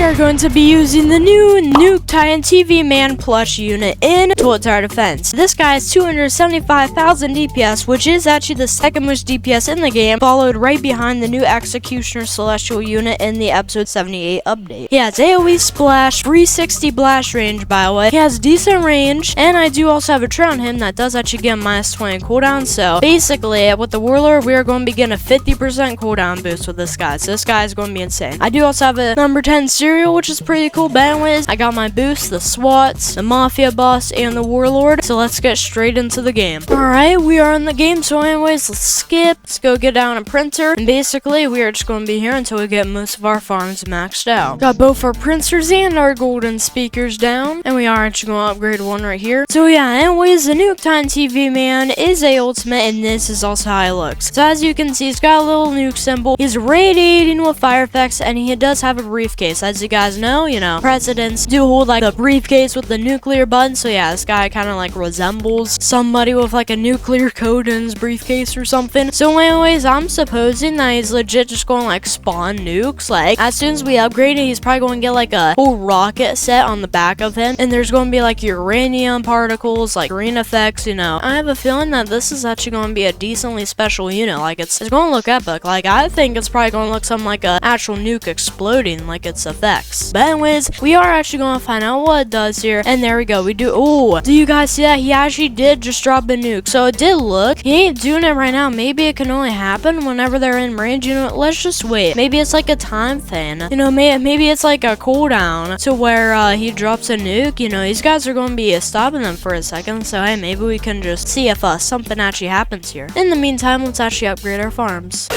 are going to be using the new Nuke Titan TV Man plush unit in Total Tower Defense. This guy has 275,000 DPS, which is actually the second most DPS in the game, followed right behind the new Executioner Celestial unit in the episode 78 update. He has AoE Splash, 360 blast range by the way. He has decent range, and I do also have a trait on him that does actually get minus 20 cooldown. So basically, with the Warlord, we are going to be getting a 50% cooldown boost with this guy. So this guy is going to be insane. I do also have a number 10 cereal, which is pretty cool. But anyways, I got my boost, the SWATs, the Mafia boss, and the Warlord. So let's get straight into the game. Alright, we are in the game. So anyways, let's skip. Let's go get down a printer. And basically, we are just going to be here until we get most of our farms maxed out. Got both our printers and our golden speakers down. And we are actually going to upgrade one right here. So yeah, anyways, the Nuke Titan TV Man is a ultimate, and this is also how he looks. So as you can see, he's got a little nuke symbol. He's radiating with fire effects, and he does have a briefcase. As you guys know, presidents do hold like a briefcase with the nuclear button. So yeah, this guy kind of like resembles somebody with like a nuclear code in his briefcase or something. So anyways, I'm supposing that he's legit just going to like spawn nukes. Like as soon as we upgrade it, he's probably going to get like a whole rocket set on the back of him, and there's going to be like uranium particles, like green effects. I have a feeling that this is actually going to be a decently special unit. Like it's going to look epic. Like I think it's probably going to look something like a actual nuke exploding, like its effects. But anyways, we are actually going to find out what it does here, and there we go. We do. Oh, do you guys see that? He actually did just drop a nuke. So it did look. He ain't doing it right now. Maybe it can only happen whenever they're in range. Let's just wait. Maybe it's like a time thing. Maybe it's like a cooldown to where he drops a nuke. These guys are going to be stopping them for a second. So hey, maybe we can just see if something actually happens here. In the meantime, let's actually upgrade our farms.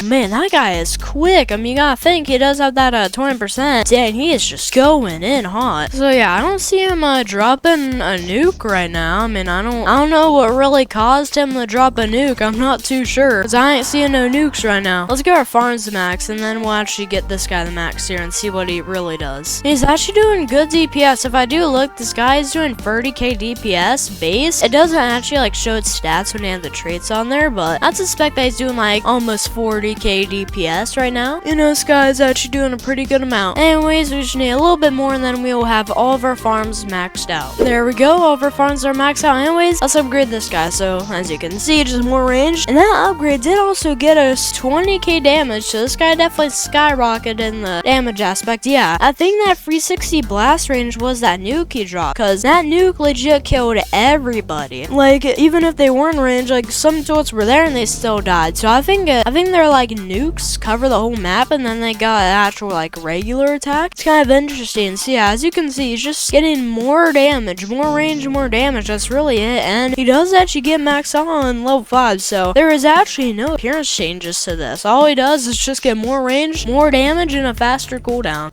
Man, that guy is quick. You gotta think he does have that 20%. Dang, he is just going in hot. So yeah, I don't see him dropping a nuke right now. I don't know what really caused him to drop a nuke. I'm not too sure, because I ain't seeing no nukes right now. Let's get our farms to max, and then we'll actually get this guy to max here and see what he really does. He's actually doing good DPS. If I do look, this guy is doing 30k DPS base. It doesn't actually like show its stats when he has the traits on there, but I suspect that he's doing like almost 40k DPS right now. This guy is actually doing a pretty good amount. Anyways, we just need a little bit more, and then we will have all of our farms maxed out. There we go. All of our farms are maxed out. Anyways, let's upgrade this guy. So as you can see, just more range, and that upgrade did also get us 20k damage. So this guy definitely skyrocketed in the damage aspect. Yeah, I think that 360 blast range was that nuke he dropped, because that nuke legit killed everybody. Like even if they weren't in range, like some turrets were there and they still died. So I think they're like nukes cover the whole map, and then they got an actual like regular attack. It's kind of interesting. So yeah, as you can see, he's just getting more damage, more range, more damage. That's really it. And he does actually get maxed out on level 5, so there is actually no appearance changes to this. All he does is just get more range, more damage, and a faster cooldown.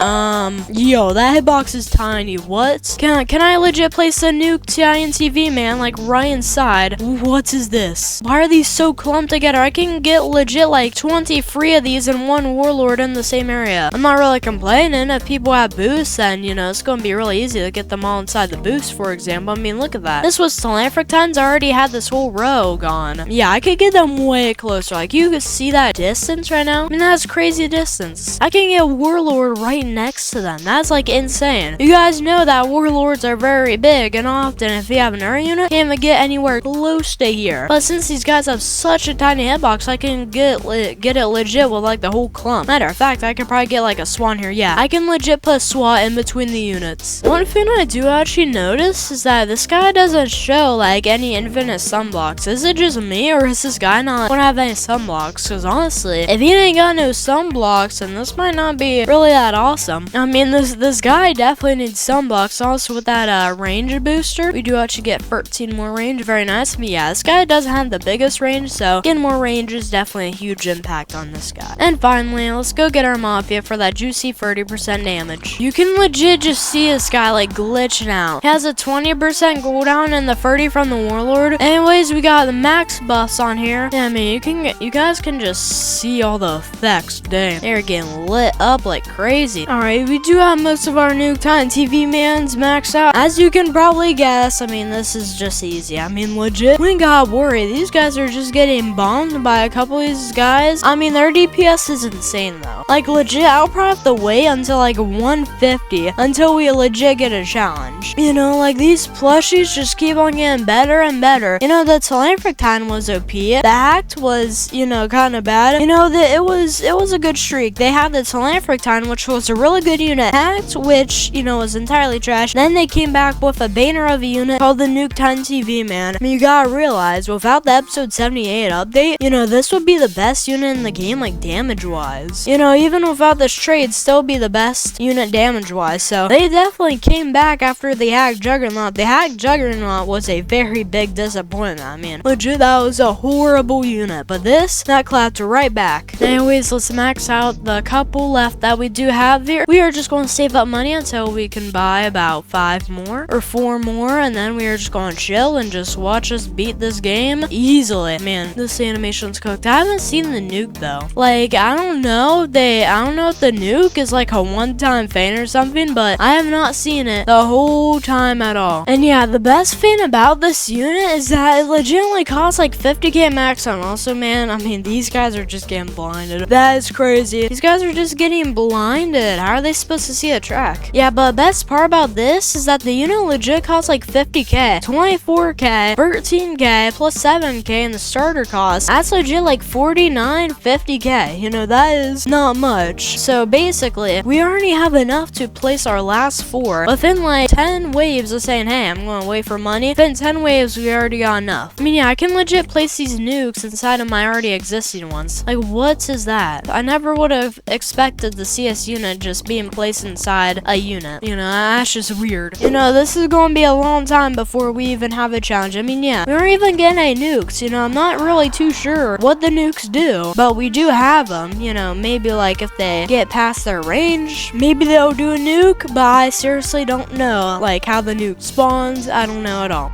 Yo, that hitbox is tiny. What? Can I legit place a Nuke Titan TV Man like right inside? What is this? Why are these so clumped together? I can get legit like 20 free of these and one Warlord in the same area. I'm not really complaining. If people have boosts, then it's gonna be really easy to get them all inside the boost, for example. Look at that. This was Telephic Titans. I already had this whole row gone. Yeah, I could get them way closer. Like you could see that distance right now. That's crazy distance. I can get Warlord right next to them. That's like insane. You guys know that Warlords are very big, and often if you have an air unit, you can't even get anywhere close to here. But since these guys have such a tiny hitbox, I can get it legit with like the whole clump. Matter of fact, I could probably get like a swan here. Yeah, I can legit put a SWAT in between the units. One thing I do actually notice is that this guy doesn't show like any infinite sunblocks. Is it just me, or is this guy not gonna have any sunblocks? Because honestly, if he ain't got no sunblocks, then this might not be really that awesome. This guy definitely needs sunblocks. Also with that range booster, we do actually get 13 more range. Very nice. But yeah, this guy doesn't have the biggest range, so getting more range is definitely a huge impact on this guy. And finally, let's go get our Mafia for that juicy 30% damage. You can legit just see this guy like glitching out. He has a 20% cooldown and the 30 from the Warlord. Anyways, we got the max buffs on here. Yeah, you guys can just see all the effects. Dang, they're getting lit up like crazy. Alright, we do have most of our Nuke Titan TV Mans maxed out. As you can probably guess, this is just easy. Legit, we ain't gotta worry. These guys are just getting bombed by a couple of these guys I mean, their DPS is insane though. Like legit, I'll probably have to wait until like 150 until we legit get a challenge. You know, like these plushies just keep on getting better and better. You know, the Telephantine was OP. The Hacked was, you know, kind of bad. You know, that it was a good streak. They had the Telephantine, which was a really good unit. Hacked, which, you know, was entirely trash. Then they came back with a banner of a unit called the Nuke 10 TV, man. I mean, you gotta realize, without the episode 78 update, you know, this would be the best unit in the game, like damage-wise. You know, even without this trade, still be the best unit damage-wise. So they definitely came back after the Hacked Juggernaut. The Hacked Juggernaut was a very big disappointment. I mean, legit, that was a horrible unit. But this, that clapped right back. Anyways, let's max out the couple left that we do have here. We are just going to save up money until we can buy about 5 more or 4 more, and then we are just going to chill and just watch us beat this game easily. Man, this animation's cooked. I haven't seen the Nuke though. Like, I don't know if the Nuke is like a one-time thing or something, but I have not seen it the whole time at all. And yeah, the best thing about this unit is that it legitimately costs like 50k max on. Also, man, I mean, these guys are just getting blinded. That is crazy. These guys are just getting blinded. How are they supposed to see a track? Yeah, but best part about this is that the unit legit costs like 50k, 24k, 13k, plus 7k in the starter cost. That's legit like 49, 50k. You know, that is not much. So basically, we already have enough to place our last 4 within like 10 waves of saying, hey, I'm going to wait for money. Within 10 waves, we already got enough. I mean, yeah, I can legit place these nukes inside of my already existing ones. Like, what is that? I never would have expected the CS unit just being placed inside a unit. You know, that's just weird. You know, this is going to be a long time before we even have a challenge. I mean, yeah, we aren't even getting any nukes. You know, I'm not really too sure what the nukes do, but we do have them. You know, maybe like if they get past their range, maybe they'll do a nuke, but I seriously don't know like how the nuke spawns. I don't know at all.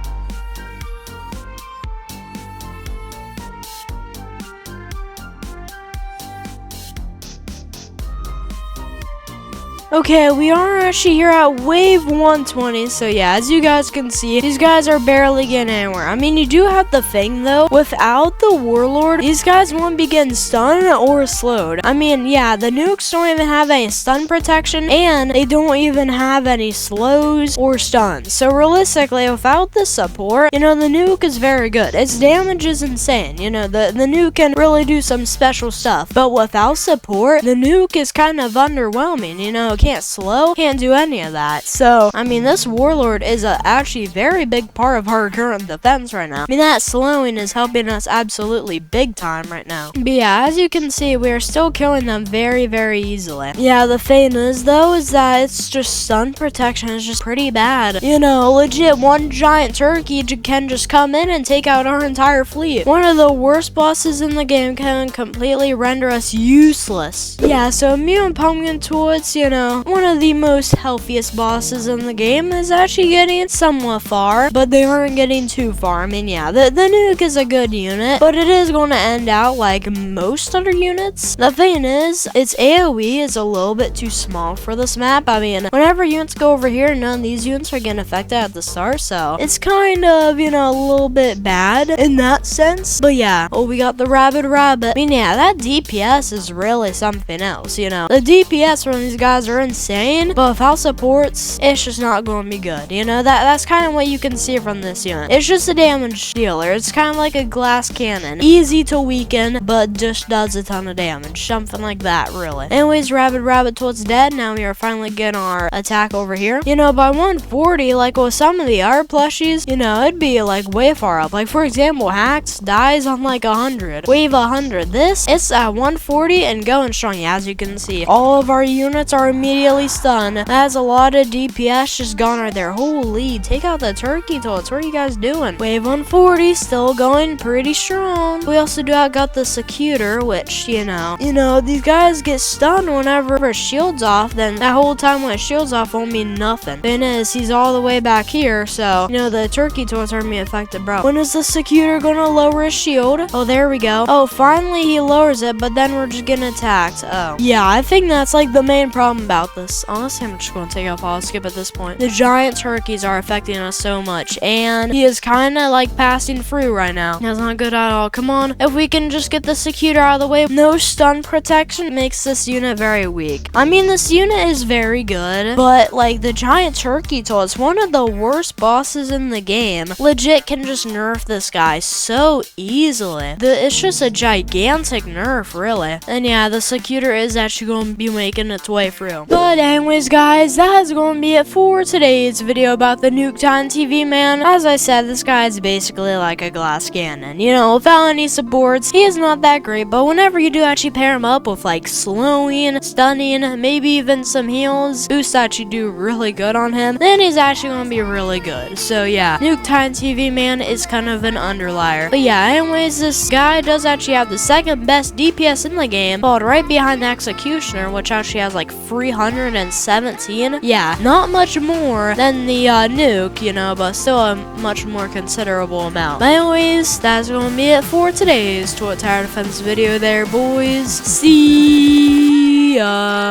Okay, we are actually here at wave 120, so yeah, as you guys can see, these guys are barely getting anywhere. I mean, you do have the thing, though. Without the Warlord, these guys won't be getting stunned or slowed. I mean, yeah, the nukes don't even have any stun protection, and they don't even have any slows or stuns. So realistically, without the support, you know, the nuke is very good. Its damage is insane. You know, the nuke can really do some special stuff, but without support, the nuke is kind of underwhelming, you know. Can't slow, can't do any of that. So, I mean, this Warlord is a actually very big part of our current defense right now. I mean, that slowing is helping us absolutely big time right now. But yeah, as you can see, we are still killing them very, very easily. Yeah, the thing is, though, is that it's just stun protection is just pretty bad. You know, legit, one giant turkey can just come in and take out our entire fleet. One of the worst bosses in the game can completely render us useless. Yeah, so Immune Pumpkin Towards, you know, one of the most healthiest bosses in the game is actually getting somewhat far, but they aren't getting too far. I mean, yeah, the nuke is a good unit, but it is going to end out like most other units. The thing is, its AoE is a little bit too small for this map. I mean, whenever units go over here, none of these units are getting affected at the start, so it's kind of, you know, a little bit bad in that sense. But yeah, oh, we got the Rabid Rabbit. I mean, yeah, that DPS is really something else, you know. The DPS from these guys are insane, but without supports, it's just not going to be good. You know, that's kind of what you can see from this unit. It's just a damage dealer. It's kind of like a glass cannon. Easy to weaken, but just does a ton of damage. Something like that, really. Anyways, Rabid Rabbit Towards dead. Now we are finally getting our attack over here. You know, by 140, like with some of the other plushies, you know, it'd be like way far up. Like, for example, Hacked dies on like 100. Wave 100. This, it's at 140 and going strong. Yeah, as you can see, all of our units are immediately stunned. That has a lot of DPS just gone right there. Holy, take out the turkey toads. What are you guys doing? Wave 140, still going pretty strong. We also got the Secutor, which, you know, these guys get stunned whenever his shield's off. Then that whole time when his shield's off won't mean nothing. Thing is, he's all the way back here, so, you know, the turkey toads aren't being affected, bro. When is the Secutor gonna lower his shield? Oh, there we go. Oh, finally he lowers it, but then we're just getting attacked. Oh. Yeah, I think that's like the main problem about about this. Honestly, I'm just going to take off all skip at this point. The giant turkeys are affecting us so much, and he is kind of like passing through right now. That's not good at all. Come on, if we can just get the Secutor out of the way. No stun protection makes this unit very weak. I mean, this unit is very good, but like the giant turkey tool is one of the worst bosses in the game. Legit can just nerf this guy so easily. It's just a gigantic nerf, really. And yeah, the Secutor is actually going to be making its way through. But anyways, guys, that is going to be it for today's video about the Nuke Titan TV man. As I said, this guy is basically like a glass cannon. You know, without any supports, he is not that great, but whenever you do actually pair him up with like slowing, stunning, maybe even some heals, boosts actually do really good on him, then he's actually going to be really good. So yeah, Nuke Titan TV man is kind of an underlier. But yeah, anyways, this guy does actually have the second best DPS in the game, followed right behind the Executioner, which actually has like 317. Yeah, not much more than the Nuke, you know, but still a much more considerable amount. But anyways, that's going to be it for today's Toilet Tower Defense video there, boys. See ya!